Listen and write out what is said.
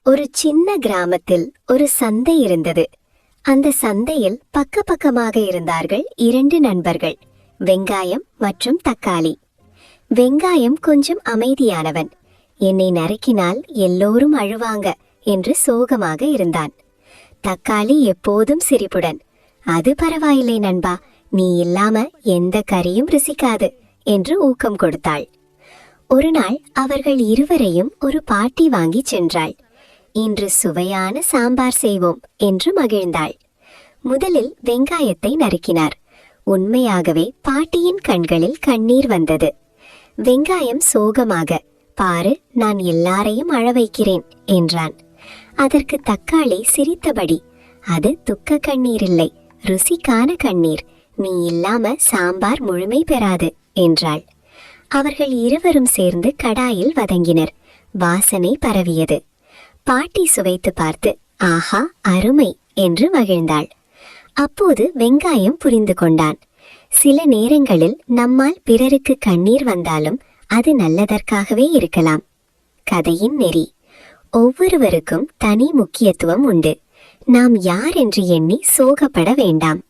ஒரு சின்ன கிராமத்தில் ஒரு சந்தை இருந்தது. அந்த சந்தையில் பக்கமாக இருந்தார்கள் இரண்டு நண்பர்கள், வெங்காயம் மற்றும் தக்காளி. வெங்காயம் கொஞ்சம் அமைதியானவன். என்னை நறுக்கினால் எல்லோரும் அழுவாங்க என்று சோகமாக இருந்தான். தக்காளி எப்போதும் சிரிப்புடன், அது பரவாயில்லை நண்பா, நீ இல்லாம எந்த கறியும் ருசிக்காது என்று ஊக்கம் கொடுத்தாள். ஒரு நாள் அவர்கள் இருவரையும் ஒரு பாட்டி வாங்கி சென்றாள். இன்று சுவையான சாம்பார் செய்வோம் என்று மகிழ்ந்தாள். முதலில் வெங்காயத்தை நறுக்கினார். உண்மையாகவே பாட்டியின் கண்களில் கண்ணீர் வந்தது. வெங்காயம் சோகமாக, பாரு, நான் எல்லாரையும் அழ வைக்கிறேன் என்றான். அதற்கு தக்காளி சிரித்தபடி, அது துக்க கண்ணீர் இல்லை, ருசிக்கான கண்ணீர், நீ இல்லாம சாம்பார் முழுமை பெறாது என்றாள். அவர்கள் இருவரும் சேர்ந்து கடாயில் வதங்கினர். வாசனை பரவியது. பாட்டி சுவைத்து பார்த்து, ஆஹா, அருமை என்று மகிழ்ந்தாள். அப்போது வெங்காயம் புரிந்து கொண்டான். சில நேரங்களில் நம்மால் பிறருக்கு கண்ணீர் வந்தாலும் அது நல்லதற்காகவே இருக்கலாம். கதையின் நெறி: ஒவ்வொருவருக்கும் தனி முக்கியத்துவம் உண்டு. நாம் யார் என்று எண்ணி சோகப்பட வேண்டாம்.